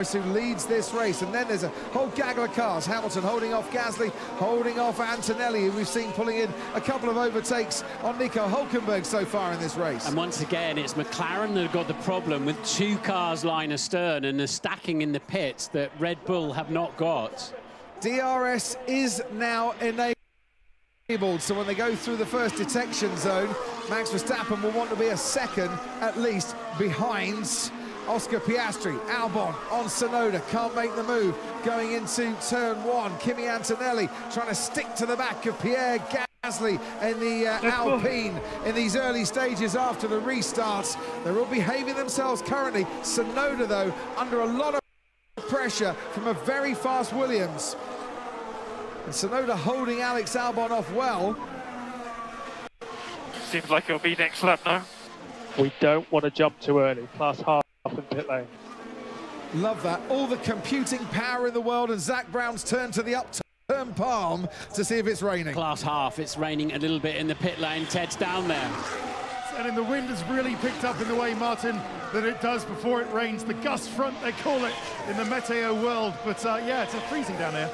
who leads this race, and then there's a whole gaggle of cars. Hamilton holding off Gasly, holding off Antonelli, who we've seen pulling in a couple of overtakes on Nico Hülkenberg so far in this race. And once again, it's McLaren that have got the problem with 2 cars line astern and the stacking in the pits that Red Bull have not got. DRS is now enabled, so when they go through the first detection zone, Max Verstappen will want to be a second at least behind Oscar Piastri. Albon on Tsunoda, can't make the move. Going into turn 1, Kimi Antonelli trying to stick to the back of Pierre Gasly in the Alpine in these early stages after the restarts. They're all behaving themselves currently. Tsunoda, though, under a lot of pressure from a very fast Williams. And Tsunoda holding Alex Albon off well. Seems like it'll be next lap now. We don't want to jump too early. Class half in pit lane. Love that. All the computing power in the world, and Zach Brown's turned to the upturn palm to see if it's raining. Class half, it's raining a little bit in the pit lane. Ted's down there. And the wind has really picked up in the way, Martin, that it does before it rains. The gust front, they call it in the meteo world. But yeah, it's freezing down there.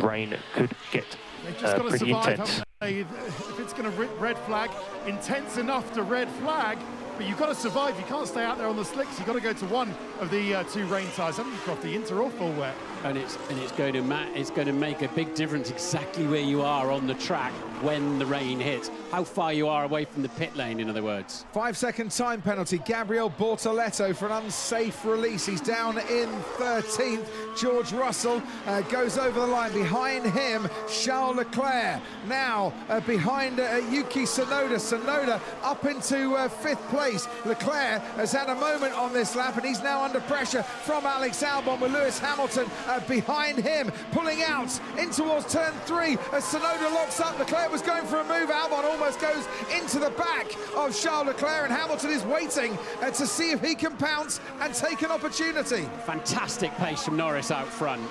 Rain could get They've just got to pretty survive, intense. haven't they? If it's going to red flag, intense enough to red flag, but you've got to survive. You can't stay out there on the slicks. You've got to go to one of the 2 rain tyres. Haven't you got the inter or full wet? And it's going to make a big difference exactly where you are on the track when the rain hits. How far you are away from the pit lane, in other words. 5-second time penalty. Gabriel Bortoleto for an unsafe release. He's down in 13th. George Russell goes over the line. Behind him, Charles Leclerc. Now behind Yuki Tsunoda. Tsunoda up into 5th place. Leclerc has had a moment on this lap, and he's now under pressure from Alex Albon, with Lewis Hamilton behind him, pulling out in towards turn 3 as Tsunoda locks up. Leclerc was going for a move. Albon almost goes into the back of Charles Leclerc, and Hamilton is waiting to see if he can pounce and take an opportunity. Fantastic pace from Norris out front.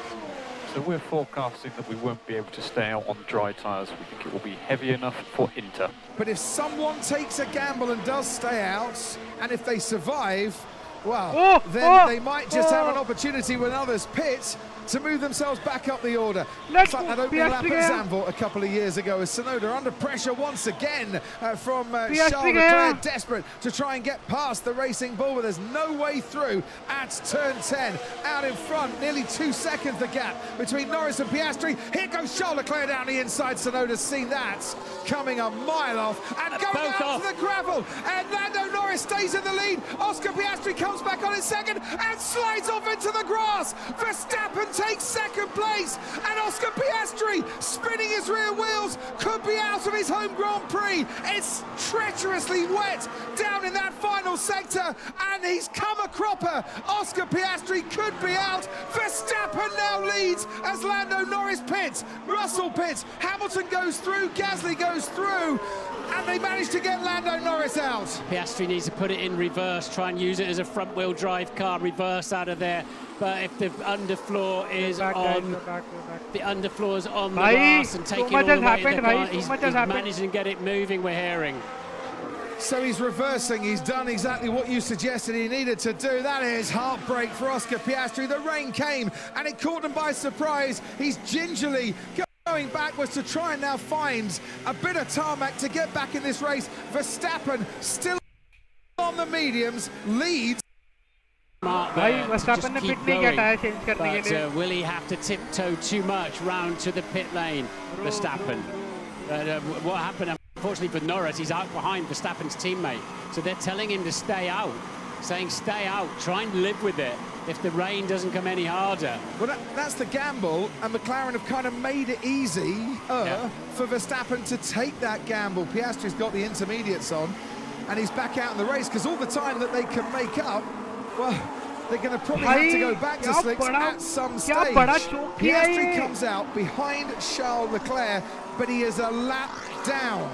So we're forecasting that we won't be able to stay out on dry tyres. We think it will be heavy enough for Inter. But if someone takes a gamble and does stay out, and if they survive, well, then they might just have an opportunity when others pit to move themselves back up the order. It's like that opening lap at Zandvoort a couple of years ago, as Tsunoda under pressure once again from Charles Leclerc, desperate to try and get past the Racing Bull, but there's no way through at turn 10. Out in front, nearly 2 seconds the gap between Norris and Piastri. Here goes Charles Leclerc down the inside. Tsunoda's seen that coming a mile off and going out to the gravel. And Lando Norris stays in the lead. Oscar Piastri comes back on in second and slides off into the grass. Verstappen takes 2nd place, and Oscar Piastri, spinning his rear wheels, could be out of his home Grand Prix. It's treacherously wet down in that final sector, and he's come a cropper. Oscar Piastri could be out. Verstappen now leads as Lando Norris pits, Russell pits, Hamilton goes through, Gasly goes through, and they manage to get Lando Norris out. Piastri needs to put it in reverse, try and use it as a front-wheel drive car, reverse out of there. But if the underfloor is the underfloor is on the grass and taking all the way to the car, he's managed to get it moving, we're hearing. So he's reversing, he's done exactly what you suggested he needed to do. That is heartbreak for Oscar Piastri. The rain came and it caught him by surprise. He's gingerly going backwards to try and now find a bit of tarmac to get back in this race. Verstappen still on the mediums, leads. But will he have to tiptoe too much round to the pit lane, Verstappen? What happened, unfortunately for Norris, he's out behind Verstappen's teammate. So they're telling him to stay out, saying stay out, try and live with it if the rain doesn't come any harder. Well, that's the gamble, and McLaren have kind of made it easy for Verstappen to take that gamble. Piastri's got the intermediates on, and he's back out in the race, because all the time that they can make up, well, they're going to probably have to go back to slicks at some stage. Piastri comes out behind Charles Leclerc, but he is a lap down.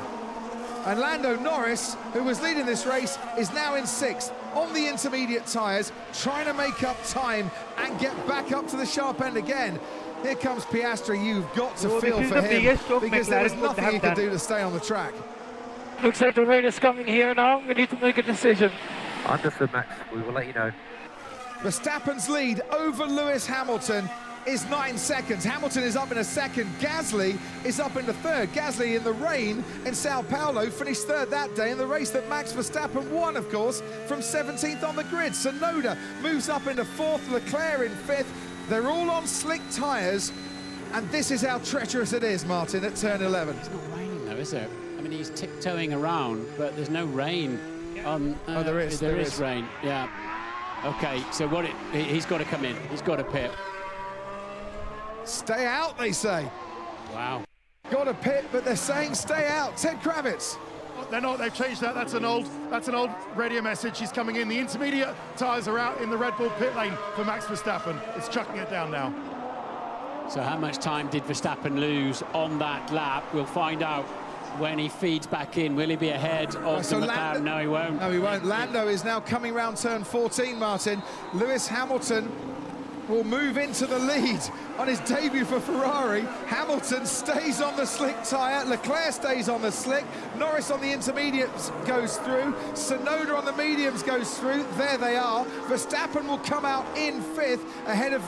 And Lando Norris, who was leading this race, is now in 6th on the intermediate tyres, trying to make up time and get back up to the sharp end again. Here comes Piastri. You've got to feel for him, because there was nothing he could do to stay on the track. Looks like the rain is coming here now. We need to make a decision. Understood, Max. We will let you know. Verstappen's lead over Lewis Hamilton is 9 seconds. Hamilton is up in a second. Gasly is up in the third. Gasly in the rain in Sao Paulo finished third that day in the race that Max Verstappen won, of course, from 17th on the grid. Tsunoda moves up into fourth, Leclerc in fifth. They're all on slick tyres, and this is how treacherous it is, Martin, at turn 11. It's not raining though, is it? I mean, he's tiptoeing around, but there's no rain on... Oh, there is rain, yeah. Okay, so he's got to come in. He's got to pit. Stay out, they say. Wow. Got to pit, but they're saying stay out. Ted Kravitz. They're not. They've changed that. That's an old radio message. He's coming in. The intermediate tyres are out in the Red Bull pit lane for Max Verstappen. It's chucking it down now. So how much time did Verstappen lose on that lap? We'll find out when he feeds back in. Will he be ahead of the McLaren? No, he won't. No, he won't. Lando is now coming round turn 14, Martin. Lewis Hamilton will move into the lead on his debut for Ferrari. Hamilton stays on the slick tyre. Leclerc stays on the slick. Norris on the intermediates goes through. Tsunoda on the mediums goes through. There they are. Verstappen will come out in fifth ahead of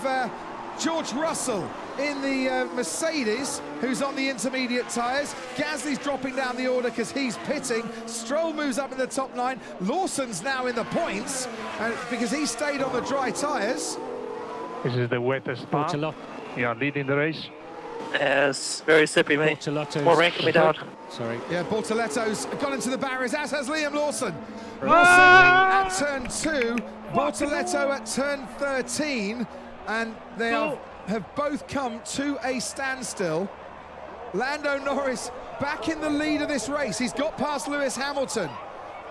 George Russell in the Mercedes, who's on the intermediate tyres. Gasly's dropping down the order because he's pitting. Stroll moves up in the top 9. Lawson's now in the points because he stayed on the dry tyres. This is the wettest part. You are leading the race. Yes, very sippy, mate. Bortoletto's More rain coming down. Sorry. Yeah, Bortoletto's gone into the barriers, as has Liam Lawson. Lawson at turn 2, Bortoletto at turn 13, and they have both come to a standstill. Lando Norris back in the lead of this race. He's got past Lewis Hamilton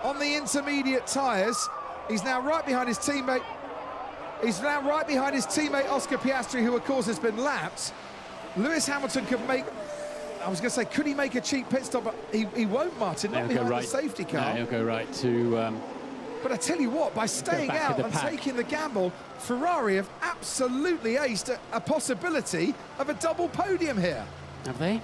on the intermediate tyres. He's now right behind his teammate. Oscar Piastri, who of course has been lapped. Lewis Hamilton could make, I was going to say, could he make a cheap pit stop? But he won't, Martin, not behind the safety car. No, he'll go right to... But I tell you what, by staying out and taking the gamble, Ferrari have absolutely aced a possibility of a double podium here. Have they?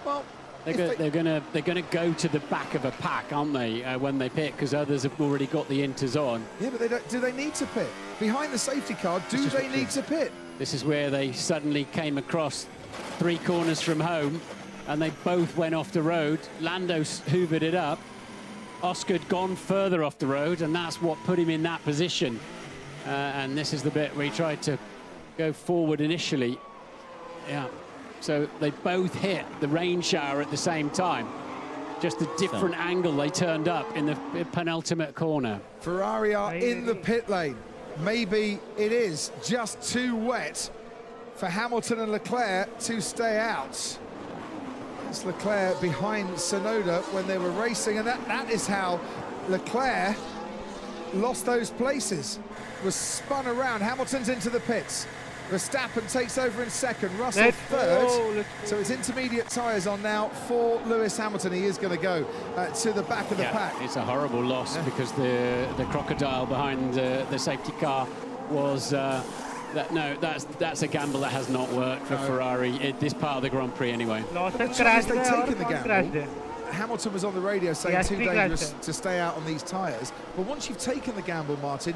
Well, they're going to go to the back of a pack, aren't they, when they pit, because others have already got the inters on. Yeah, but do they need to pit? Behind the safety car, do they need to pit? This is where they suddenly came across 3 corners from home, and they both went off the road. Lando hoovered it up. Oscar had gone further off the road, and that's what put him in that position. And this is the bit where he tried to go forward initially. Yeah. So they both hit the rain shower at the same time. Just a different angle they turned up in the penultimate corner. Ferrari are in the pit lane. Maybe it is just too wet for Hamilton and Leclerc to stay out. It's Leclerc behind Tsunoda when they were racing, and that is how Leclerc lost those places. Was spun around. Hamilton's into the pits. Verstappen takes over in second, Russell third. So it's intermediate tyres on now for Lewis Hamilton. He is going to go to the back of the pack. It's a horrible loss because the crocodile behind the safety car was... that's a gamble that has not worked for Ferrari at this part of the Grand Prix anyway. They've taken the gamble. Hamilton was on the radio saying too dangerous to stay out on these tyres. But once you've taken the gamble, Martin,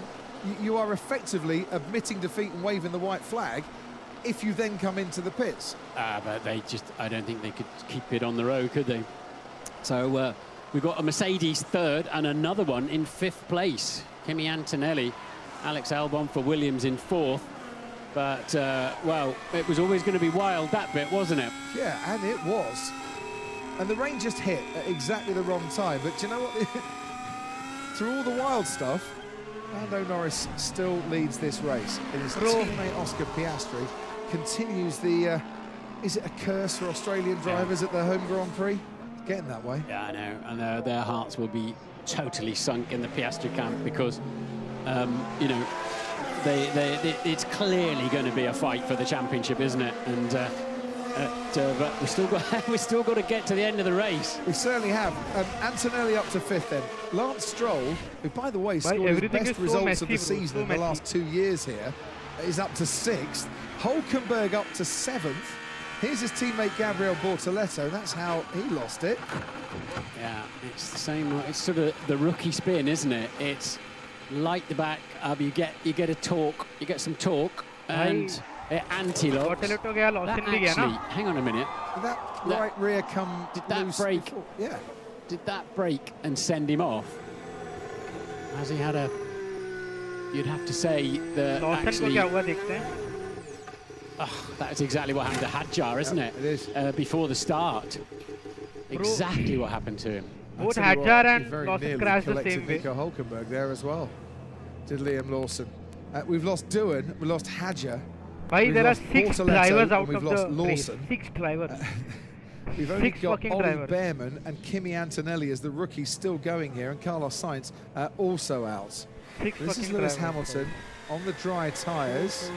you are effectively admitting defeat and waving the white flag if you then come into the pits. But I don't think they could keep it on the road, could they? So we've got a Mercedes third and another one in 5th place. Kimi Antonelli, Alex Albon for Williams in 4th. But, well, it was always going to be wild, that bit, wasn't it? Yeah, and it was. And the rain just hit at exactly the wrong time. But do you know what? Through all the wild stuff, Lando Norris still leads this race. And his teammate Oscar Piastri continues the... is it a curse for Australian drivers at the home Grand Prix? It's getting that way. Yeah, I know. And their hearts will be totally sunk in the Piastri camp because, you know, it's clearly going to be a fight for the championship, isn't it? And but we've still got to get to the end of the race. We certainly have. Antonelli up to 5th then. Lance Stroll, who by the way scored his best results of the season in the last 2 years here, is up to 6th. Hulkenberg up to 7th. Here's his teammate Gabriel Bortoleto, and that's how he lost it. Yeah, it's the same. It's sort of the rookie spin, isn't it? It's light the back up. You get a torque. You get some torque, and it anti-locks. That actually, hang on a minute. Did that right rear come Did that loose break? before? Yeah. Did that break and send him off? Has he had a? You'd have to say that actually. That's exactly what happened to Hadjar, isn't it? It is. Before the start. Exactly what happened to him. Both I'll tell you Hadjar what, and he very Lawson nearly crashed the collected same way. Nico Hulkenberg there as well. Did Liam Lawson. We've lost Doohan, we lost Hadjar. Why We've there are lost 6 Bortoleto, drivers and out we've of lost the race. Lawson. 6 drivers. We've only 6 got fucking Ollie drivers. Behrman and Kimi Antonelli as the rookies still going here, and Carlos Sainz also out. 6 This is fucking Lewis drivers. Hamilton on the dry tyres. So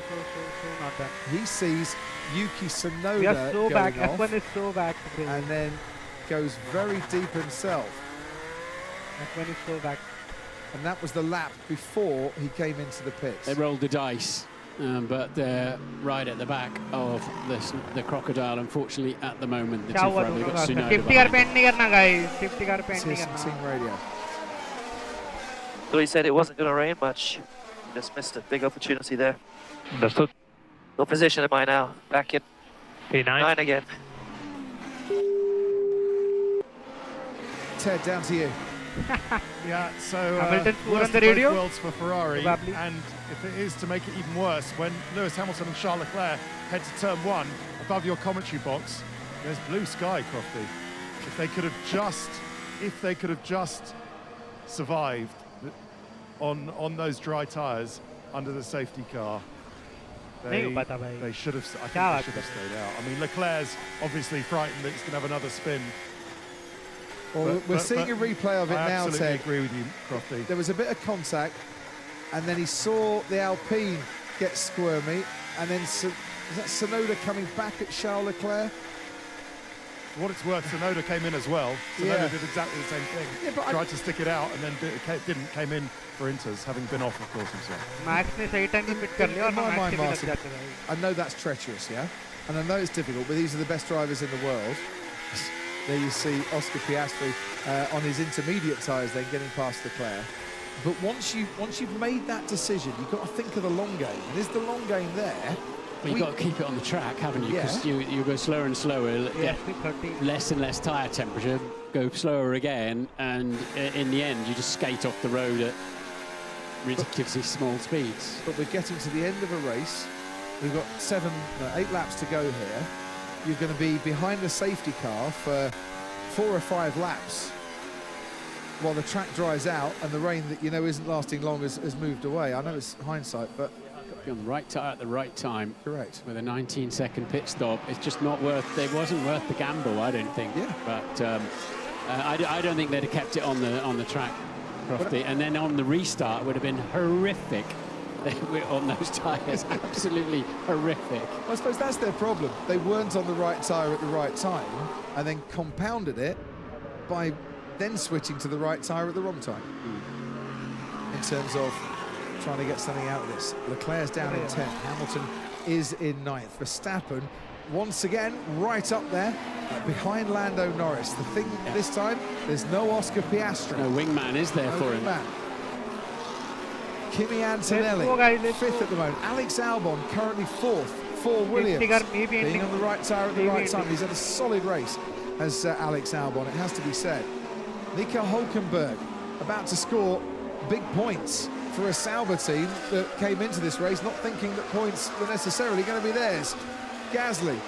not done. He sees Yuki We Tsunoda are so back. going off, F1 is so back. and then goes very deep himself. F1 is so back. And that was the lap before he came into the pits. They rolled the dice, but they're right at the back of the crocodile. Unfortunately, at the moment, the क्या हुआ We've दोनों got का? Tsunoda Safety car behind. Paint नहीं करना guys. Safety car Let's paint hear नहीं some करना. team radio. So he said it wasn't going to rain much. Just missed a big opportunity there. Understood. What position am I now? Back in P9. 9 again. Ted, down to you. Yeah, so Hamilton score worst on the of both radio? worlds for Ferrari, Probably. and if it is to make it even worse, when Lewis Hamilton and Charles Leclerc head to turn 1 above your commentary box, there's blue sky, Crofty. If they could have just survived on those dry tyres under the safety car, नहीं हो पाता भाई. they should have. I think क्या they बात should have कर रहे stayed out. I mean, Leclerc's obviously frightened that he's going to have another spin. Well, we're seeing a replay of it I now, absolutely Ted. agree with you, Crofty. There was a bit of contact, and then he saw the Alpine get squirmy, and then is that Tsunoda coming back at Charles Leclerc? For what it's worth, Tsunoda came in as well. Tsunoda Yeah. did exactly the same thing. Yeah, but Tried to stick it out and then came in for Inters, having been off, of course, himself. Max ने सही time पे पिट कर लिया और In my Max mind, के भी लग Martin, जाते भाई. I know that's treacherous, yeah? And I know it's difficult, but these are the best drivers in the world. There you see Oscar Piastri on his intermediate tyres then getting past Leclerc. But once you've made that decision, you've got to think of the long game. And is the long game there? Well, you've got to keep it on the track, haven't you? Because you go slower and slower, get less and less tyre temperature, go slower again, and in the end, you just skate off the road at ridiculously small speeds. But we're getting to the end of a race. We've got 8 laps to go here. You're going to be behind the safety car for 4 or 5 laps while the track dries out and the rain that you know isn't lasting long has moved away. I know it's hindsight, but Be on the right tyre at the right time. correct. With a 19-second pit stop, it's just not worth. It wasn't worth the gamble, I don't think. Yeah. But I don't think they'd have kept it on the track, Crofty. And then on the restart, it would have been horrific. They were on those tyres, absolutely horrific. I suppose that's their problem. They weren't on the right tyre at the right time and then compounded it by then switching to the right tyre at the wrong time. In terms of trying to get something out of this. Leclerc's down in 10th. Hamilton is in 9th. Verstappen, once again, right up there behind Lando Norris. The thing this time, there's no Oscar Piastri. No wingman is there for him. Man. Kimi Antonelli, go, guys, let's 5th go. at the moment. Alex Albon currently 4th for Williams. car maybe Being ending. on the right tyre at the Maybe right time. ending. He's had a solid race as Alex Albon, it has to be said. Nico Hulkenberg about to score big points for a Sauber team that came into this race not thinking that points were necessarily going to be theirs. Gasly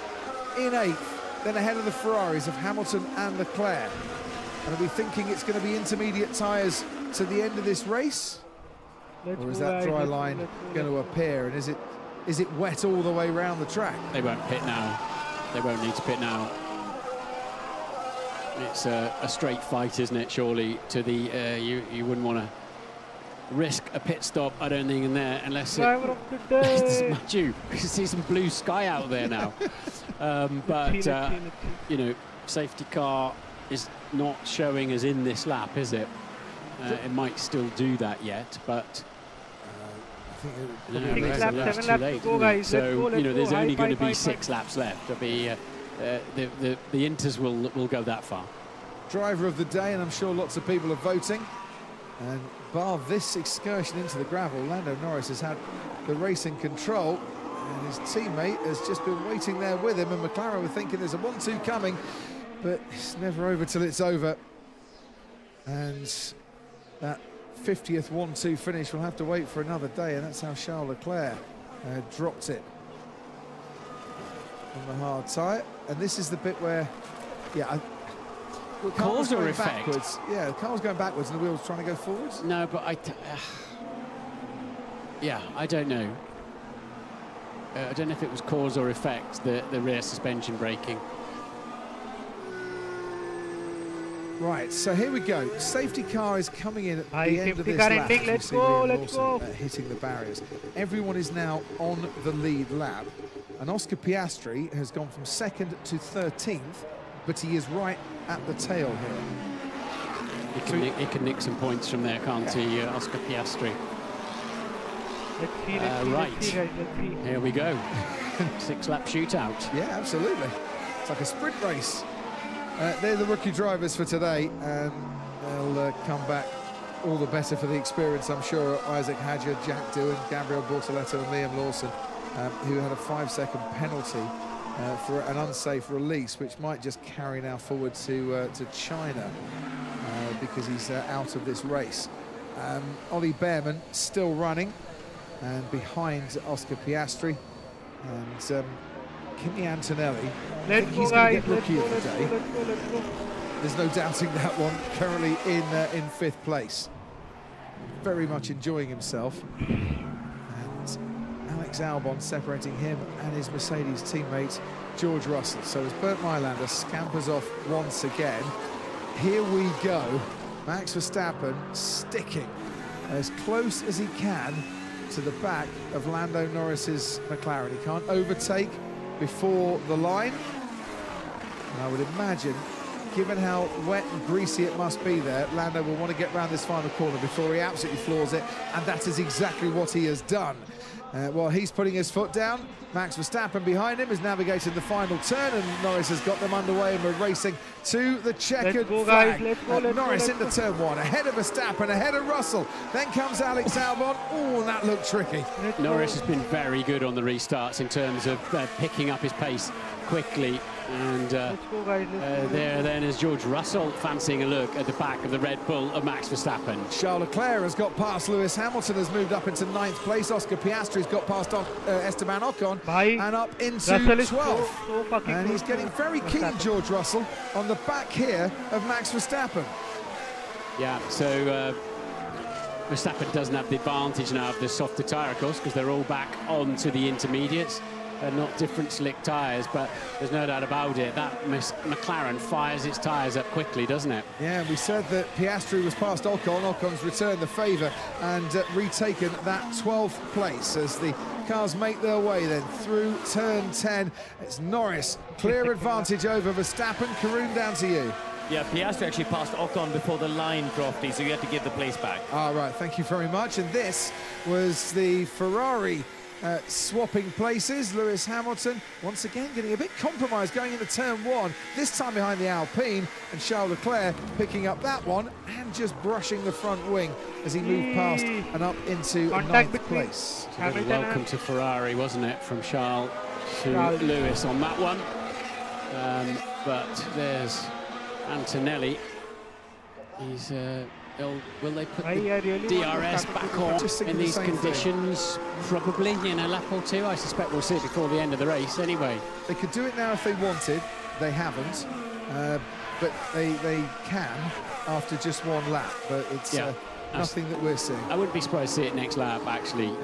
in 8th, then ahead of the Ferraris of Hamilton and Leclerc. And are we thinking it's going to be intermediate tyres to the end of this race? Or is that dry line going to appear? And is it wet all the way around the track? They won't pit now. They won't need to pit now. It's a straight fight, isn't it? Surely to the you wouldn't want to risk a pit stop, I don't think, in there unless Driver of the day. Much you can see some blue sky out there now. But you know, safety car is not showing us in this lap, is it? It might still do that yet, but I think it No, probably Six that's laps, too 7 laps late, to go, isn't it? guys. So, Let's go, you know, let's there's go. only High going to five, be high 6 laps left. There'll be the Inters will go that far. driver of the day, and I'm sure lots of people are voting. And bar this excursion into the gravel, Lando Norris has had the race in control, and his teammate has just been waiting there with him, and McLaren were thinking there's a 1-2 coming, but it's never over till it's over. And that 50th 1-2 finish will have to wait for another day, and that's how Charles Leclerc dropped it on the hard tyre. And this is the bit where, yeah, the car was Cause or going effect? backwards. Yeah, the car was going backwards and the wheels trying to go forwards. No, but yeah, I don't know. I don't know if it was cause or effect, the rear suspension braking. Right, so here we go. Safety car is coming in at High the end of safety this car lap. ending. as you Let's see go, Liam let's Lawson, go. hitting the barriers. Everyone is now on the lead lap, and Oscar Piastri has gone from 2nd to 13th, but he is right at the tail here. He can nick some points from there, can't he, Oscar Piastri? Let's see, let's Right. see, guys, let's see. Here we go. 6-lap shootout. Yeah, absolutely. It's like a sprint race. They're the rookie drivers for today, and they'll come back all the better for the experience, I'm sure. Isaac Hadjar, Jack Doohan, Gabriel Bortoletto and Liam Lawson, who had a 5-second penalty for an unsafe release, which might just carry now forward to China because he's out of this race. Ollie Behrman still running, and behind Oscar Piastri, and Kimi Antonelli. I Let's think go, he's going to guys. get Let's rookie go, of the let's day. go, let's go, let's go. There's no doubting that one. Currently in 5th place, very much enjoying himself. And Alex Albon separating him and his Mercedes teammate George Russell. So as Bert Mylander scampers off once again, here we go. Max Verstappen sticking as close as he can to the back of Lando Norris's McLaren. He can't overtake before the line. And I would imagine, given how wet and greasy it must be there, Lando will want to get round this final corner before he absolutely floors it, and that is exactly what he has done. While he's putting his foot down, Max Verstappen behind him is navigating the final turn, and Norris has got them underway, and we're racing to the checkered Let's go, flag. guys, let's go, let's Norris go, into let's turn 1, ahead of Verstappen, ahead of Russell. Then comes Alex Albon. Oh, and that looked tricky. Let's Norris go. has been very good on the restarts in terms of picking up his pace quickly. And Let's go, guys, let's go. there then is George Russell fancying a look at the back of the Red Bull of Max Verstappen. Charles Leclerc has got past Lewis Hamilton, has moved up into 9th place. Oscar Piastri's got past Esteban Ocon Bye. and up into Russell is 12th. so fucking And he's close getting to very keen, Verstappen. George Russell, on the back here of Max Verstappen. Yeah, so Verstappen doesn't have the advantage now of the softer tyre, of course, because they're all back onto the intermediates. Not different slick tyres, but there's no doubt about it. That McLaren fires its tyres up quickly, doesn't it? Yeah, we said that Piastri was past Ocon. Ocon's returned the favour and retaken that 12th place as the cars make their way then through turn 10. It's Norris, clear advantage over Verstappen. Karun, down to you. Yeah, Piastri actually passed Ocon before the line, Crofty, so you had to give the place back. All right, thank you very much. And this was the Ferrari swapping places. Lewis Hamilton once again getting a bit compromised going into turn 1, this time behind the Alpine, and Charles Leclerc picking up that one and just brushing the front wing as he moved past and up into Contact 9th between place. A little Hamilton welcome and to Ferrari, wasn't it, from Charles to Charles. Lewis on that one. But there's Antonelli. He's will they put I the really DRS want to back start on Just thinking in the these same thing. conditions? Probably in a lap or two. I suspect we'll see it before the end of the race anyway. They could do it now if they wanted. They haven't. But they can after just one lap. But it's Yeah. nothing that we're seeing. I wouldn't be surprised to see it next lap, actually,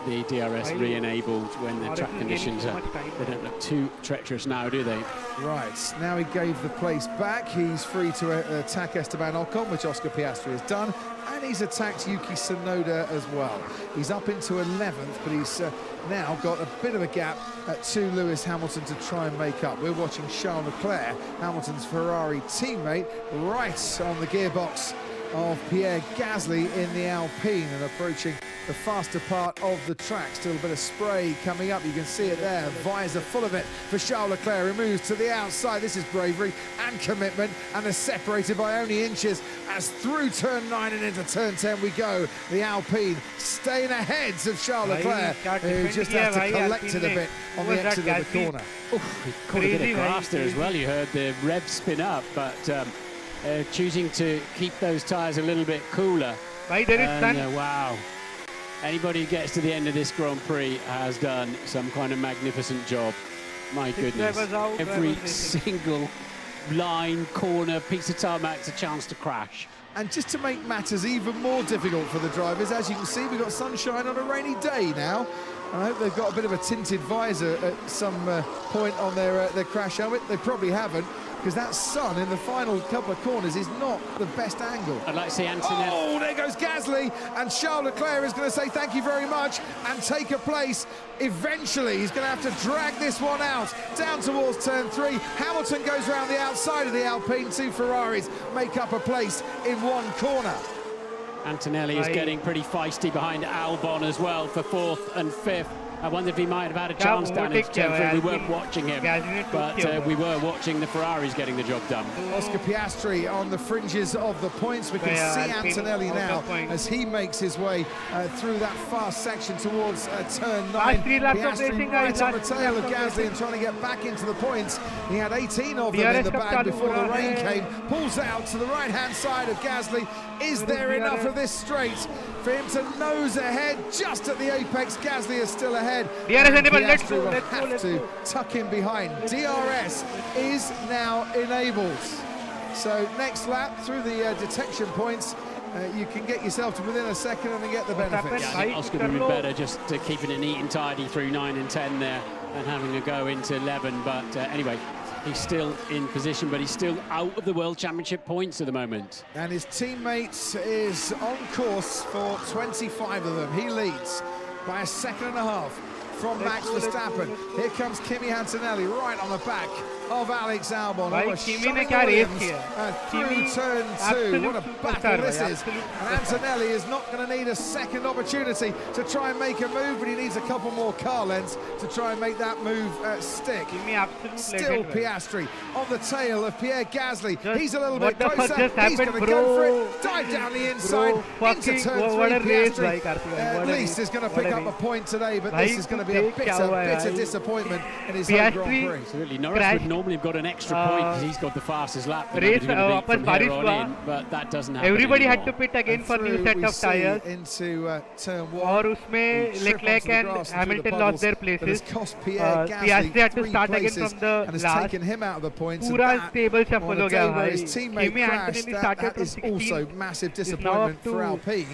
the DRS re-enabled when the Or track if you're conditions gaining are... so much time. They don't look too treacherous now, do they? Right, now he gave the place back. He's free to attack Esteban Ocon, which Oscar Piastri has done, and he's attacked Yuki Tsunoda as well. He's up into 11th, but he's now got a bit of a gap to Lewis Hamilton to try and make up. We're watching Charles Leclerc, Hamilton's Ferrari teammate, right on the gearbox of Pierre Gasly in the Alpine and approaching the faster part of the track. Still a bit of spray coming up. You can see it there. Visor full of it for Charles Leclerc, who moves to the outside. This is bravery and commitment, and they're separated by only inches as through turn 9 and into turn 10 we go. The Alpine staying ahead of Charles Leclerc, who just has to collect it a bit on the exit of the corner. He caught a bit of grass there as well. You heard the rev spin up, but choosing to keep those tyres a little bit cooler. Wow. Anybody who gets to the end of this Grand Prix has done some kind of magnificent job. My goodness. Every single line, corner, piece of tarmac's a chance to crash. And just to make matters even more difficult for the drivers, as you can see, we've got sunshine on a rainy day now. And I hope they've got a bit of a tinted visor at some point on their crash helmet. They probably haven't, because that sun in the final couple of corners is not the best angle. I'd like to see Antonelli. Oh, there goes Gasly, and Charles Leclerc is going to say thank you very much and take a place. Eventually, he's going to have to drag this one out down towards turn 3. Hamilton goes around the outside of the Alpine. 2 Ferraris make up a place in one corner. Antonelli is getting pretty feisty behind Albon as well for 4th and 5th. I wonder if he might have had a chance down in turn 3. We weren't watching him, but we were watching the Ferraris getting the job done. Oscar Piastri on the fringes of the points. We can see Antonelli now as he makes his way through that fast section towards turn 9. Piastri right on the tail of Gasly and trying to get back into the points. He had 18 of them in the bag before the rain came. Pulls out to the right-hand side of Gasly. Is there enough of this straight for him to nose ahead just at the apex? Gasly is still ahead. Piastri will have to tuck in behind. DRS is now enabled. So next lap through the detection points, you can get yourself to within a second and then get the benefits. Yeah, I think Oscar would be better just keeping it neat and tidy through 9 and 10 there and having a go into 11. But anyway, he's still in position, but he's still out of the World Championship points at the moment. And his teammate is on course for 25 of them. He leads by a second and a half from Max Verstappen. Here comes Kimi Antonelli right on the back of Alex Albon. Through turn 2. What a battle this is. And Antonelli is not going to need a second opportunity to try and make a move, but he needs a couple more car lengths to try and make that move stick. Still Piastri on the tail of Pierre Gasly. He's a little bit closer. He's going to go for it. Dive down the inside into turn 3. Piastri at least is going to pick up a point today, but this is going to be a bitter disappointment in his home Grand Prix. Absolutely. Norris would normally have got an extra point because he's got the fastest lap. But that doesn't happen. Everybody had to pit again for new set of tires. Into turn 1. और उसमें Leclerc and Hamilton lost their places. Piastri had to start again from the and has last. taken him out of the points. पूरा stable shuffle हो गया भाई. His teammate crashed. That is also massive disappointment for Alpine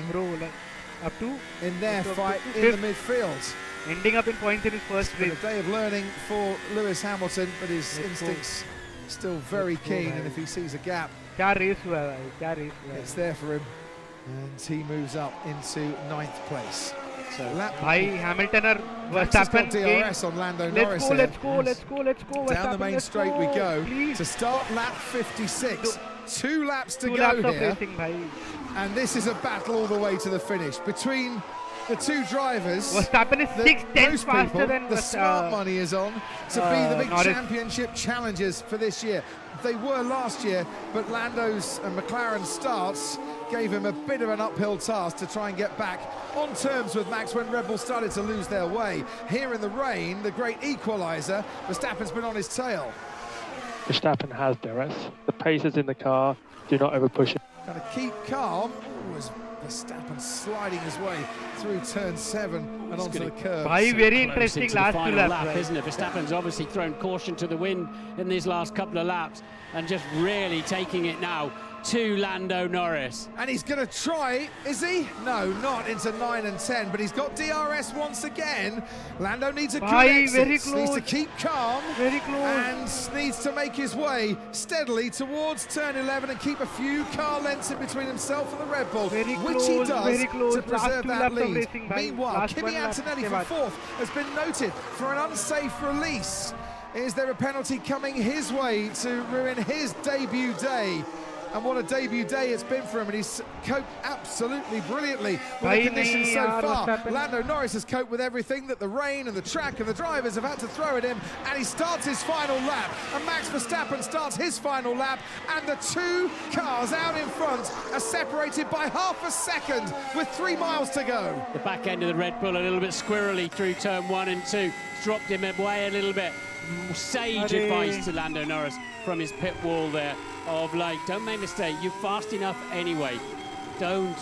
up to in their fight in the midfield. Ending up in points in his first race. A day of learning for Lewis Hamilton, but his instincts still very keen, and if he sees a gap, it's there for him, and he moves up into 9th place. So Hamilton or Verstappen DRS on Lando Norris. Let's go. Down the main straight we go to start lap 56. 2 laps to go here, and this is a battle all the way to the finish between the two drivers. Verstappen is 6/10 faster than the smart money is on to be the big championship challengers for this year. They were last year, but Lando's and McLaren's starts gave him a bit of an uphill task to try and get back on terms with Max when Red Bull started to lose their way. Here in the rain, the great equaliser, Verstappen's been on his tail. Verstappen has DRS. The pace is in the car. Do not over push it. Got to keep calm. Was Verstappen sliding his way through turn 7 and onto the curb. Very interesting last two laps, isn't it? Verstappen's obviously thrown caution to the wind in these last couple of laps and just really taking it now to Lando Norris. And he's going to try, is he? No, not into 9 and 10, but he's got DRS once again. Lando needs a good exit, needs to keep calm, and needs to make his way steadily towards turn 11 and keep a few car lengths in between himself and the Red Bull, which he does to preserve that lead. Meanwhile, Kimi Antonelli from 4th has been noted for an unsafe release. Is there a penalty coming his way to ruin his debut day? and what a debut day it's been for him, and he's coped absolutely brilliantly with the conditions so far. Lando Norris has coped with everything that the rain and the track and the drivers have had to throw at him, and he starts his final lap, and Max Verstappen starts his final lap, and the two cars out in front are separated by half a second with 3 miles to go. The back end of the Red Bull a little bit squirrely through turn 1 and 2, dropped him away a little bit. Sage advice to Lando Norris from his pit wall there of like, don't make a mistake, you're fast enough anyway. Don't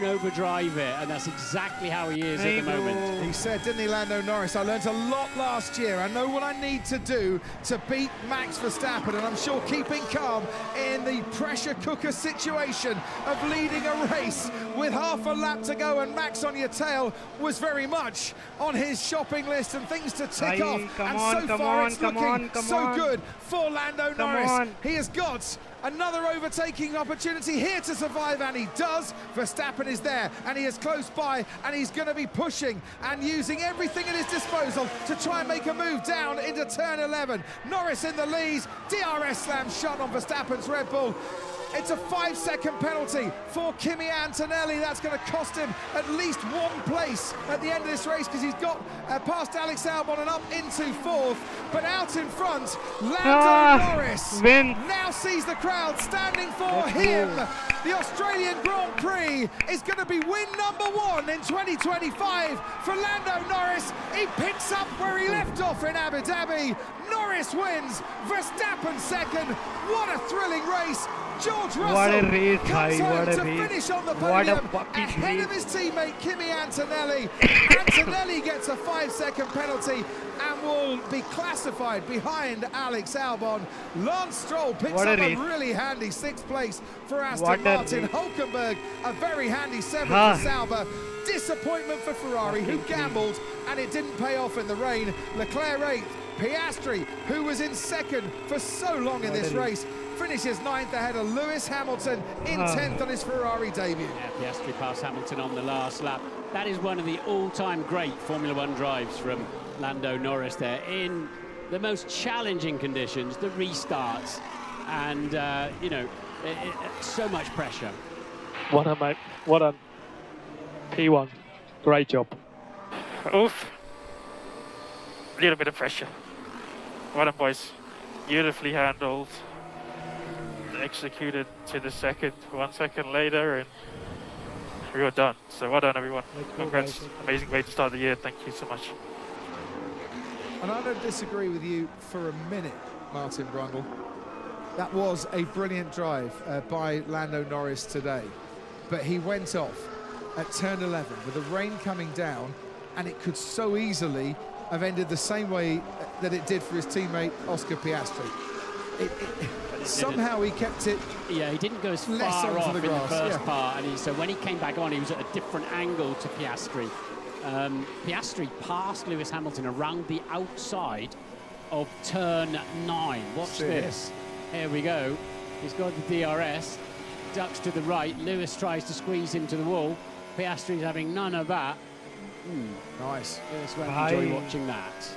overdrive it, and that's exactly how he is at the moment. He said, didn't he, Lando Norris, I learned a lot last year. I know what I need to do to beat Max Verstappen, and I'm sure keeping calm in the pressure cooker situation of leading a race with half a lap to go and Max on your tail was very much on his shopping list and things to tick off. And so far it's looking so good for Lando Norris. He has got another overtaking opportunity here to survive, and he does. Verstappen is there, and he is close by, and he's going to be pushing and using everything at his disposal to try and make a move down into turn 11. Norris in the lead, DRS slam shot on Verstappen's Red Bull. It's a 5-second penalty for Kimi Antonelli. That's going to cost him at least 1 place at the end of this race, because he's got past Alex Albon and up into 4th. But out in front, Lando Norris now sees the crowd standing for him. The Australian Grand Prix is going to be win number 1 in 2025 for Lando Norris. He picks up where he left off in Abu Dhabi. Norris wins, Verstappen second. What a thrilling race. George Russell comes home to finish on the podium ahead of his teammate Kimi Antonelli. Antonelli gets a 5-second penalty and will be classified behind Alex Albon. Lance Stroll picks up a really handy 6th place for Aston Martin. Hulkenberg a very handy 7th for Sauber. Disappointment for Ferrari, who gambled and it didn't pay off in the rain. Leclerc 8th. Piastri, who was in 2nd for so long in this race, finishes 9th ahead of Lewis Hamilton in 10th on his Ferrari debut. Yeah, Piastri passed Hamilton on the last lap. That is one of the all-time great Formula One drives from Lando Norris there, in the most challenging conditions, the restarts, and you know, so much pressure. Well done, mate. Well done. P1. Great job. Oof. A little bit of pressure. Well done, boys. Beautifully handled. Executed to the second, 1 second later, and we were done. So well done, everyone. Congrats. Amazing way to start the year. Thank you so much. And I don't disagree with you for a minute, Martin Brundle. That was a brilliant drive by Lando Norris today. But he went off at turn 11 with the rain coming down, and it could so easily have ended the same way that it did for his teammate Oscar Piastri. Somehow he kept it. Yeah, he didn't go as far off in the first part, and so when he came back on, he was at a different angle to Piastri. Piastri passed Lewis Hamilton around the outside of turn 9. Watch this. Here we go. He's got the DRS, ducks to the right. Lewis tries to squeeze into the wall. Piastri's having none of that. Nice. Lewis won't enjoy watching that.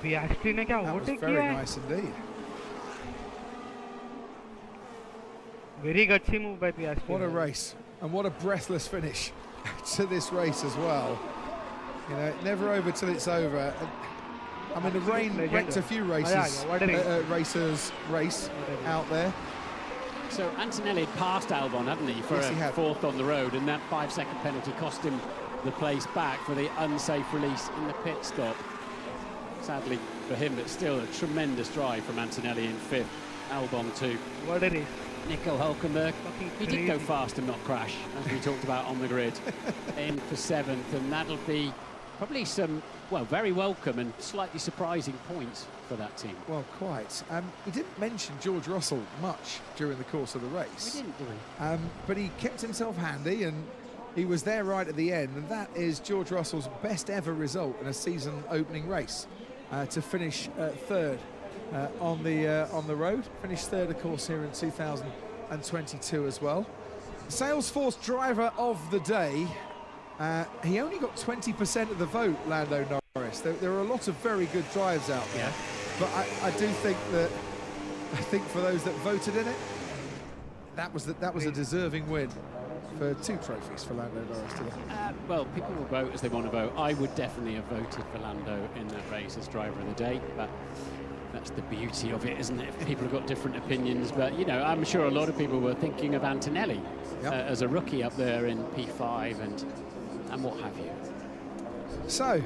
Piastri ने क्या that was very nice indeed. Very gutsy move by Piastri. What a race, and what a breathless finish to this race as well. You know, never over till it's over. I mean, the rain wrecked a few racers out there. So Antonelli had passed Albon, hadn't he, for a 4th on the road, and that 5-second penalty cost him the place back for the unsafe release in the pit stop. Sadly for him, but still a tremendous drive from Antonelli in 5th, Albon 2. What a race. Nico Hulkenberg, he did go fast and not crash, as we talked about on the grid, in for 7th, and that'll be probably some, well, very welcome and slightly surprising points for that team. Well, quite. We didn't mention George Russell much during the course of the race. We didn't, do we? But he kept himself handy, and he was there right at the end, and that is George Russell's best ever result in a season opening race, to finish 3rd on the road. Finished 3rd, of course, here in 2022 as well. Salesforce driver of the day. He only got 20% of the vote, Lando Norris. There are a lot of very good drives out there, but I do think that, for those that voted in it, that was a deserving win for 2 trophies for Lando Norris today. Well, people will vote as they want to vote. I would definitely have voted for Lando in that race as driver of the day, but that's the beauty of it, isn't it? People have got different opinions, but, you know, I'm sure a lot of people were thinking of Antonelli as a rookie up there in P5 and what have you. So,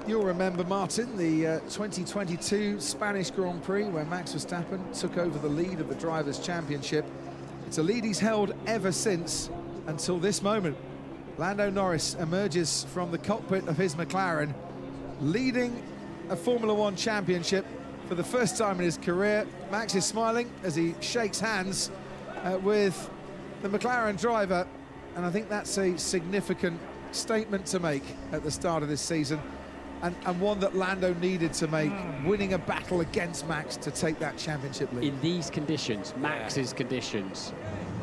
you'll remember, Martin, the 2022 Spanish Grand Prix where Max Verstappen took over the lead of the Drivers' Championship. It's a lead he's held ever since, until this moment. Lando Norris emerges from the cockpit of his McLaren, leading a Formula One championship for the first time in his career. Max is smiling as he shakes hands with the McLaren driver, and I think that's a significant statement to make at the start of this season, and one that Lando needed to make, winning a battle against Max to take that championship lead. In these conditions, Max's conditions.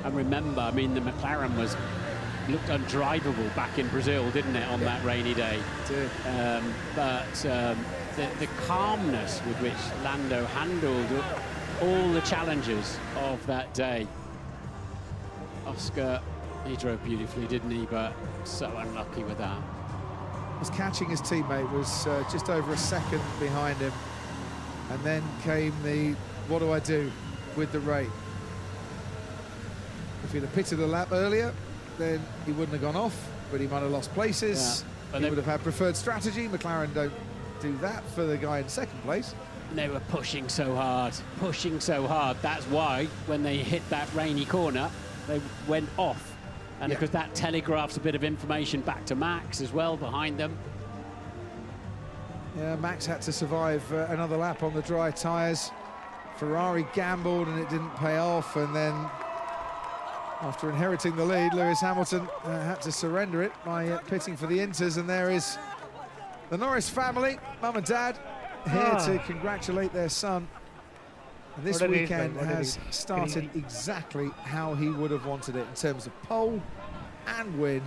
And remember, I mean, the McLaren looked undrivable back in Brazil, didn't it, on that rainy day? It did. The calmness with which Lando handled all the challenges of that day. Oscar, he drove beautifully, didn't he? But so unlucky with that. Was catching his teammate, was just over a second behind him, and then came the what do I do with the rain. If he'd have pitted a lap earlier, then he wouldn't have gone off, but he might have lost places. Yeah, he would have had preferred strategy. McLaren don't do that for the guy in second place. They were pushing so hard, pushing so hard. That's why when they hit that rainy corner, they went off. And because that telegraphs a bit of information back to Max as well behind them. Yeah, Max had to survive another lap on the dry tyres. Ferrari gambled and it didn't pay off, and then after inheriting the lead, Lewis Hamilton had to surrender it by pitting for the Inters, and there is the Norris family, mum and dad, here to congratulate their son. And this weekend has started exactly how he would have wanted it in terms of pole and win,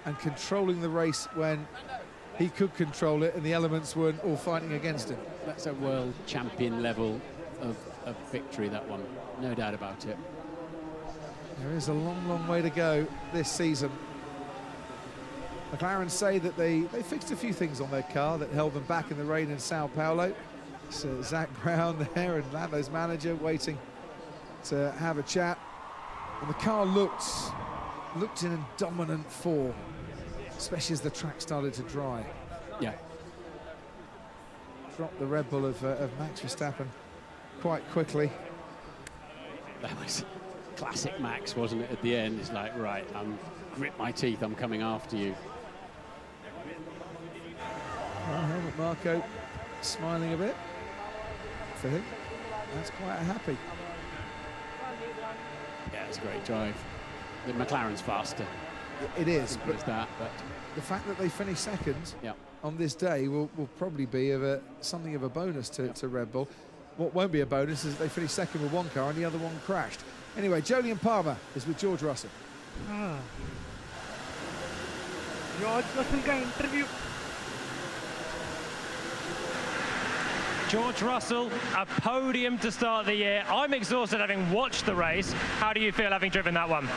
and controlling the race when he could control it and the elements weren't all fighting against him. That's a world champion level of victory, that one, no doubt about it. There is a long, long way to go this season. McLaren say that they fixed a few things on their car that held them back in the rain in Sao Paulo. So Zach Brown there and Lando's manager waiting to have a chat. And the car looked in a dominant form, especially as the track started to dry. Yeah. Dropped the Red Bull of Max Verstappen quite quickly. That was classic Max, wasn't it, at the end? It's like, right, grit my teeth, I'm coming after you. Well, Helmut Marko smiling a bit for him. That's quite happy. Yeah, it's a great drive. The McLaren's faster. It is, but the fact that they finished second on this day will probably be something of a bonus to Red Bull. What won't be a bonus is that they finished second with one car and the other one crashed. Anyway, Jolyon Palmer is with George Russell. George Russell का interview. George Russell, a podium to start the year. I'm exhausted having watched the race. How do you feel having driven that one?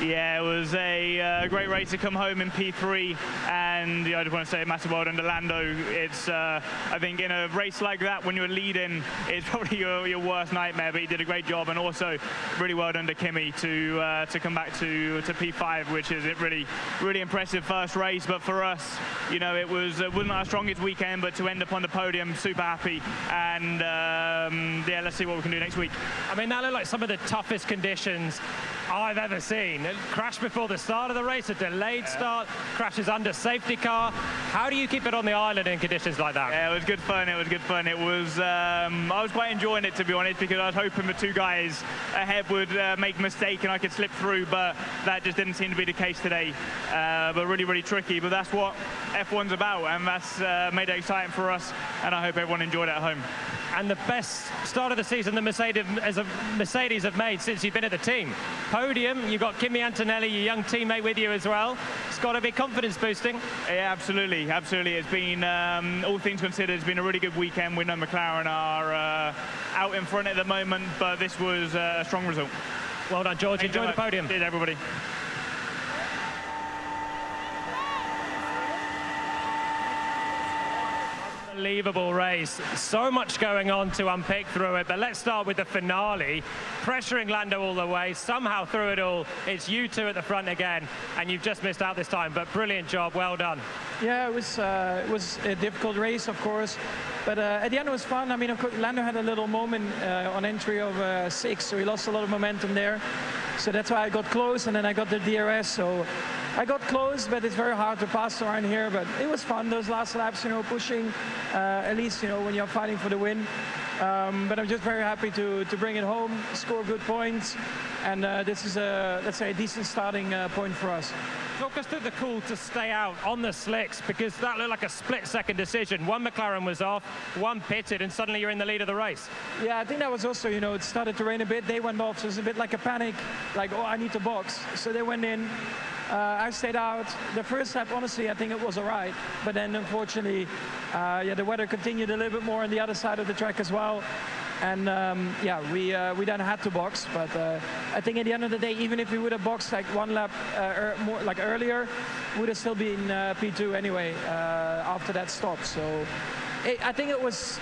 Yeah, it was a great race to come home in P3, and I just want to say a massive well done to Lando. It's, I think in a race like that, when you're leading, it's probably your worst nightmare, but he did a great job, and also really well done to Kimi to come back to P5, which is a really impressive first race. But for us, you know, it wasn't our strongest weekend, but to end up on the podium, super happy, and yeah, let's see what we can do next week. I mean, that looked like some of the toughest conditions I've ever seen. It crashed before the start of the race, a delayed start, crashes under safety car. How do you keep it on the island in conditions like that? Yeah, it was good fun. It was good fun. It was. I was quite enjoying it, to be honest, because I was hoping the two guys ahead would make a mistake and I could slip through, but that just didn't seem to be the case today. But really tricky. But that's what F1's about, and that's made it exciting for us. And I hope everyone enjoyed it at home. And the best start of the season the Mercedes have made since you've been at the team. Podium, you've got Kimi Antonelli, your young teammate, with you as well. It's got to be confidence boosting. Yeah, absolutely. It's been, all things considered, it's been a really good weekend. We know McLaren are out in front at the moment, but this was a strong result. Well done, George. Enjoy the podium. Cheers, everybody. Unbelievable race. So much going on to unpick through it, but let's start with the finale. Pressuring Lando all the way, somehow through it all. It's you two at the front again, and you've just missed out this time, but brilliant job, well done. Yeah, it was a difficult race, of course, but at the end it was fun. I mean, of course, Lando had a little moment on entry of 6, so he lost a lot of momentum there. So that's why I got close, and then I got the DRS, so I got close, but it's very hard to pass around here. But it was fun, those last laps, you know, pushing, at least, you know, when you're fighting for the win. But I'm just very happy to bring it home, score good points, and this is, let's say, a decent starting point for us. Talk us through the call to stay out on the slicks, because that looked like a split-second decision. One McLaren was off, one pitted, and suddenly you're in the lead of the race. Yeah, I think that was also, you know, it started to rain a bit. They went off, so it was a bit like a panic, like, oh, I need to box. So they went in. I stayed out. The first lap, honestly, I think it was all right. But then, unfortunately, yeah, the weather continued a little bit more on the other side of the track as well. And yeah, we then had to box. But I think at the end of the day, even if we would have boxed like one lap more like earlier, we would have still been P2 anyway after that stop. So I think it was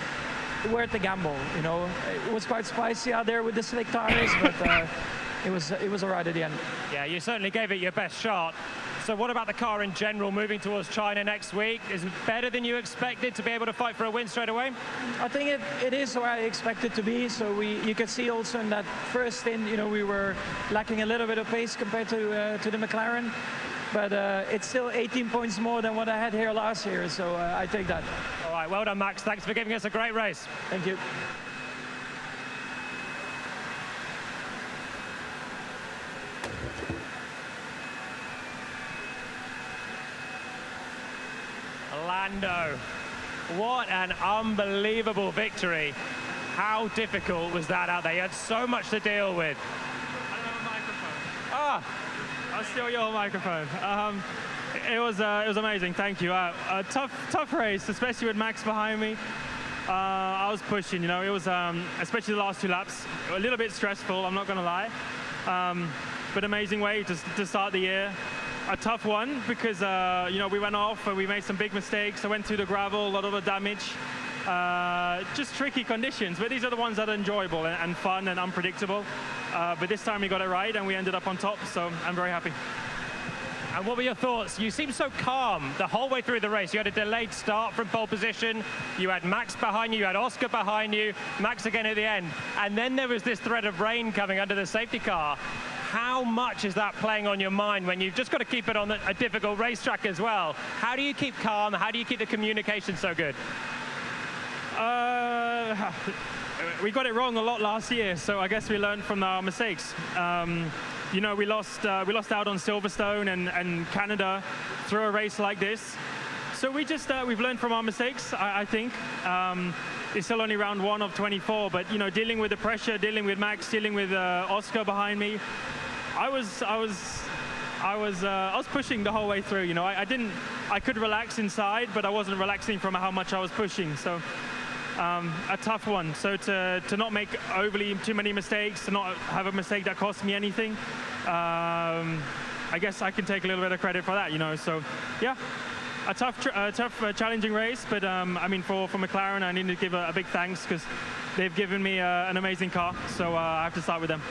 worth the gamble. You know, it was quite spicy out there with the slick tires, but it was all right at the end. Yeah, you certainly gave it your best shot. So what about the car in general moving towards China next week? Is it better than you expected to be able to fight for a win straight away? I think it is where I expect it to be. So you can see also in that first stint, you know, we were lacking a little bit of pace compared to the McLaren. But it's still 18 points more than what I had here last year. So I take that. All right, well done, Max. Thanks for giving us a great race. Thank you. Lando, what an unbelievable victory. How difficult was that out there? You had so much to deal with. I don't have a microphone. Ah, I'll steal your microphone. It was amazing, thank you. A tough race, especially with Max behind me. I was pushing, you know, it was, especially the last 2 laps, a little bit stressful, I'm not gonna lie. But amazing way to start the year. A tough one because, you know, we went off and we made some big mistakes. I went through the gravel, a lot of the damage. Just tricky conditions, but these are the ones that are enjoyable and fun and unpredictable. But this time we got it right and we ended up on top, so I'm very happy. And what were your thoughts? You seemed so calm the whole way through the race. You had a delayed start from pole position. You had Max behind you. You had Oscar behind you. Max again at the end. And then there was this threat of rain coming under the safety car. How much is that playing on your mind when you've just got to keep it on a difficult racetrack as well? How do you keep calm? How do you keep the communication so good? We got it wrong a lot last year, so I guess we learned from our mistakes. You know, we lost out on Silverstone and Canada through a race like this. So we've learned from our mistakes, I think. It's still only round 1 of 24, but you know, dealing with the pressure, dealing with Max, dealing with Oscar behind me, I was pushing the whole way through. You know, I could relax inside, but I wasn't relaxing from how much I was pushing. So a tough one. So to not make overly too many mistakes, to not have a mistake that cost me anything, I guess I can take a little bit of credit for that. You know, so yeah. A tough, challenging race, but I mean, for McLaren, I need to give a big thanks because they've given me an amazing car, so I have to start with them.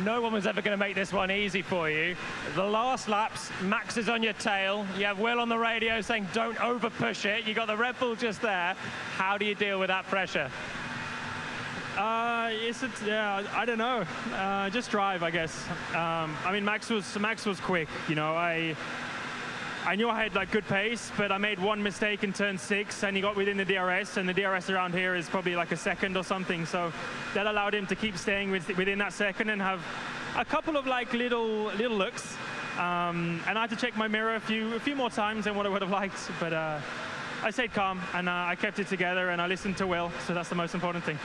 No one was ever going to make this one easy for you. The last laps, Max is on your tail. You have Will on the radio saying, don't over push it. You got the Red Bull just there. How do you deal with that pressure? Yeah, I don't know. Just drive, I guess. I mean, Max was quick. You know, I knew I had like good pace, but I made one mistake in turn 6 and he got within the DRS, and the DRS around here is probably like a second or something. So that allowed him to keep staying within that second and have a couple of like little looks. And I had to check my mirror a few more times than what I would have liked, but I stayed calm and I kept it together and I listened to Will, so that's the most important thing.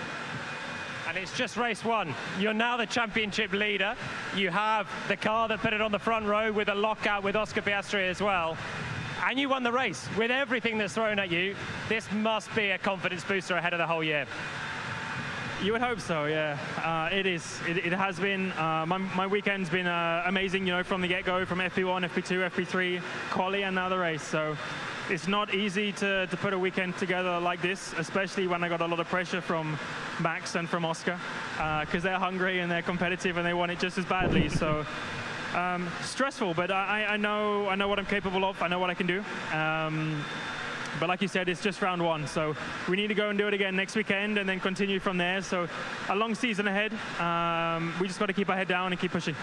And it's just race 1. You're now the championship leader. You have the car that put it on the front row with a lockout with Oscar Piastri as well. And you won the race with everything that's thrown at you. This must be a confidence booster ahead of the whole year. You would hope so, yeah. It is. It has been. My weekend's been amazing, you know, from the get-go, from FP1, FP2, FP3, quali, and now the race. So it's not easy to put a weekend together like this, especially when I got a lot of pressure from Max and from Oscar, because they're hungry and they're competitive and they want it just as badly. So stressful, but I know what I'm capable of. I know what I can do. But like you said, it's just round one, so we need to go and do it again next weekend and then continue from there. So a long season ahead. We just got to keep our head down and keep pushing.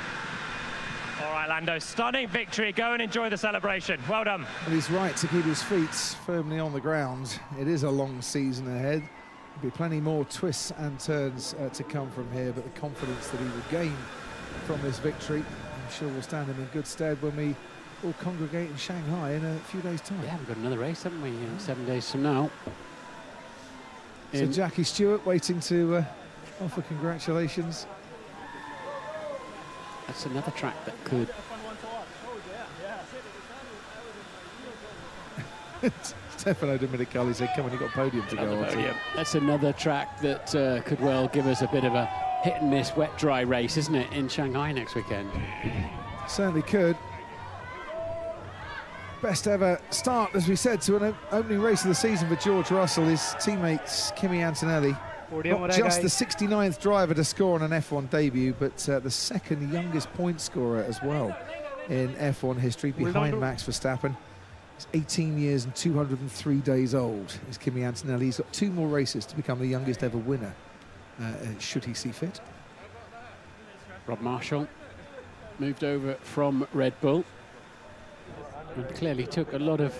All right, Lando, stunning victory. Go and enjoy the celebration. Well done. And he's right to keep his feet firmly on the ground. It is a long season ahead. There'll be plenty more twists and turns to come from here, but the confidence that he will gain from this victory, I'm sure will stand him in good stead when we all congregate in Shanghai in a few days' time. Yeah, we've got another race, haven't we? 7 days from now. So Jackie Stewart waiting to offer congratulations. That's another track that could... Stefano Domenicali said, come on, you've got a podium to go on to. That's another track that could well give us a bit of a hit-and-miss wet-dry race, isn't it, in Shanghai next weekend? Certainly could. Best ever start, as we said, to an opening race of the season for George Russell. His teammates Kimi Antonelli, not just the 69th driver to score on an F1 debut, but the second youngest point scorer as well in F1 history, behind Max Verstappen. He's 18 years and 203 days old, is Kimi Antonelli. He's got 2 more races to become the youngest ever winner, should he see fit. Rob Marshall moved over from Red Bull. And clearly took a lot of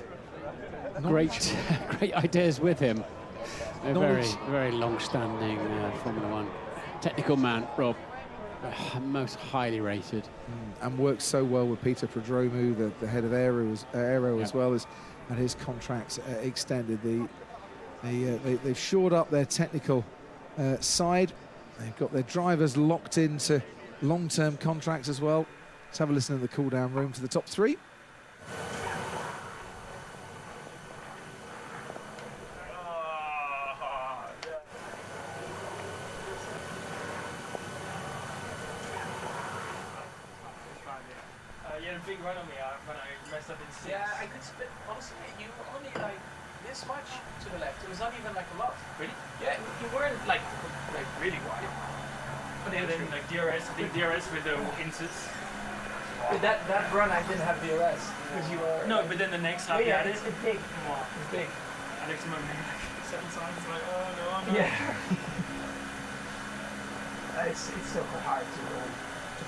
great ideas with him. A very long-standing Formula One technical man, Rob, most highly rated. And works so well with Peter Prodromou, the head of Aero as well, as and his contract extended. They've shored up their technical side. They've got their drivers locked into long-term contracts as well. Let's have a listen in the cool-down room to the top 3. You had a big run on me when I messed up in 6. Yeah, I could spit. Honestly, you were only like this much to the left. It was not even like a lot. Really? Yeah, you weren't like really wide. But then like DRS, I think DRS with the inserts. But that run I didn't have DRS because you were. No, but then the next lap you had it. It's big. Come on, it's big. Alex remember like 7 times. Like, oh no, I'm not. Yeah. It's so hard to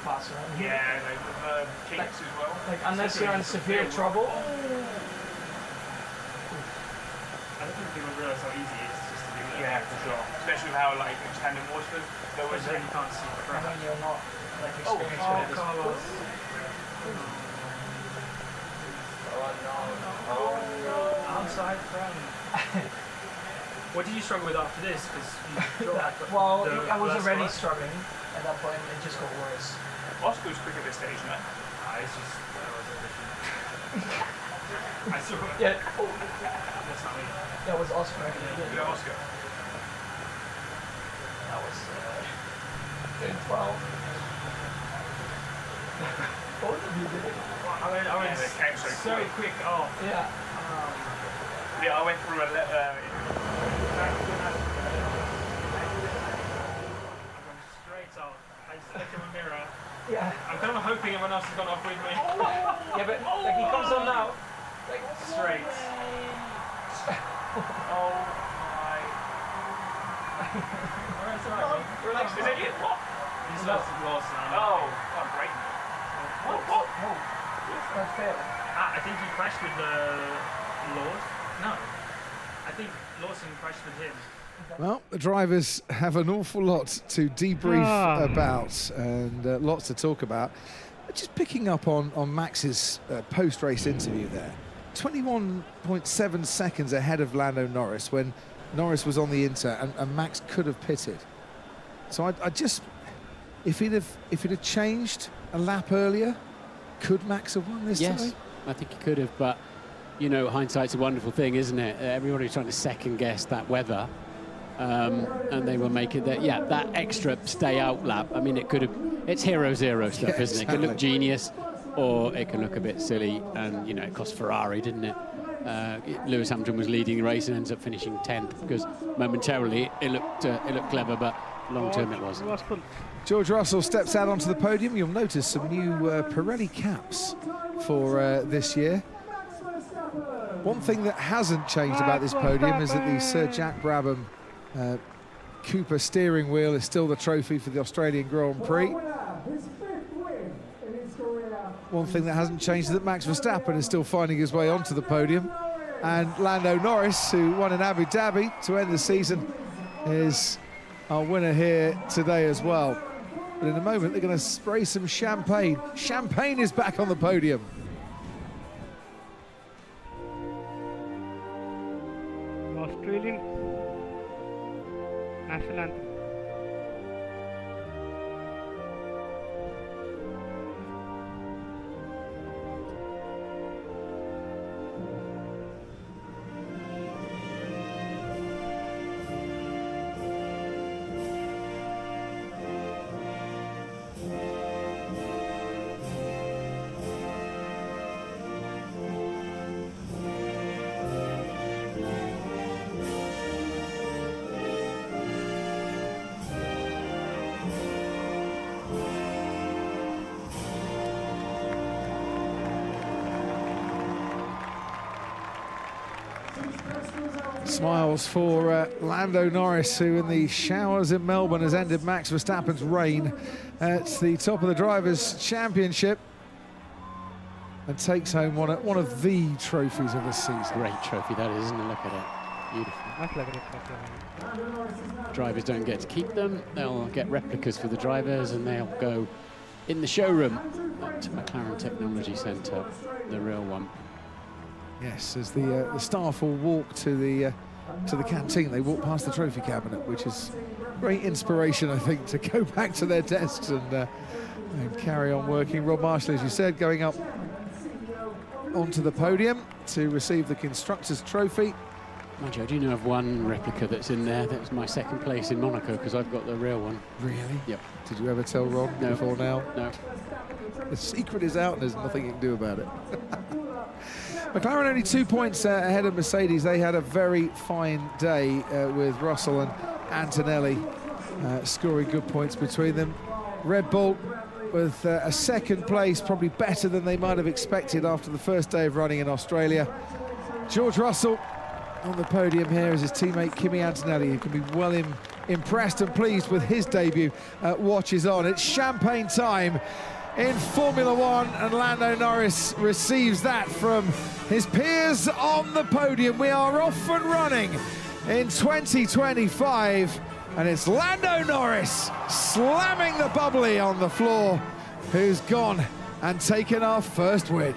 pass around. Yeah, like kinks as well. Like unless you're in severe trouble. I don't think people realize how easy it is just to do that. Yeah, for sure. Especially with how like tandem was. There was you can't see the front. I mean, you're not like experienced with it. Carlos. Oh no. Outside front. What did you struggle with after this? Well, I was already struggling at that point. It just got worse. Oscar was quick at this stage, man. It's just I saw it. Yeah. Oh. That's not me. That was Oscar. Yeah, Oscar. That was 12. Both of you did it. I went so quick off. Yeah. Yeah, I went through a straight off. I just looked in my mirror. Yeah. I'm kind of hoping everyone else has gone off with me. Yeah, but like he comes on now. Like straight. Oh my. Alright, sorry. Relax. Is it you? What? He's lost now. Oh, great. What? That's fair. I think he crashed with Lord. No. I think Lawson crashed with him. Well, the drivers have an awful lot to debrief about and lots to talk about. Just picking up on Max's post-race interview there. 21.7 seconds ahead of Lando Norris when Norris was on the Inter and Max could have pitted. So I just, if he'd have changed a lap earlier, could Max have won this time? Yes, I think he could have, but you know, hindsight's a wonderful thing, isn't it? Everybody's trying to second guess that weather. and they were making that extra stay out lap. I mean, it's hero zero stuff, isn't it? It could look genius, or it can look a bit silly, and you know, it cost Ferrari, didn't it? Lewis Hamilton was leading the race and ends up finishing 10th because momentarily it looked clever, but long term it wasn't. George Russell steps out onto the podium. You'll notice some new Pirelli caps for this year. One thing that hasn't changed about this podium is that the Sir Jack Brabham Cooper steering wheel is still the trophy for the Australian Grand Prix. One thing that hasn't changed is that Max Verstappen is still finding his way onto the podium, and Lando Norris, who won in Abu Dhabi to end the season, is our winner here today as well. But in a moment they're going to spray some champagne. Champagne is back on the podium. Australian national anthem. Smiles for Lando Norris, who in the showers in Melbourne has ended Max Verstappen's reign at the top of the Drivers' Championship and takes home one of the trophies of the season. Great trophy that is, isn't it? Look at it. Beautiful. Drivers don't get to keep them. They'll get replicas for the drivers, and they'll go in the showroom at McLaren Technology Centre, the real one. Yes, as the staff will walk to the canteen, they walk past the trophy cabinet, which is great inspiration, I think, to go back to their desks and carry on working. Rob Marshall, as you said, going up onto the podium to receive the Constructors' Trophy. Mind you, I do know of one replica that's in there. That was my second place in Monaco, because I've got the real one. Really? Yep. Did you ever tell Ron before now? No. The secret is out and there's nothing you can do about it. McLaren only 2 points ahead of Mercedes. They had a very fine day with Russell and Antonelli scoring good points between them. Red Bull with a second place, probably better than they might have expected after the first day of running in Australia. George Russell on the podium here is his teammate Kimi Antonelli, who can be well impressed and pleased with his debut. Watches on. It's champagne time in Formula One, and Lando Norris receives that from his peers on the podium. We are off and running in 2025, and it's Lando Norris slamming the bubbly on the floor, who's gone and taken our first win.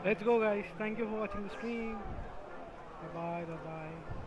Let's go, guys. Thank you for watching the stream. Bye-bye.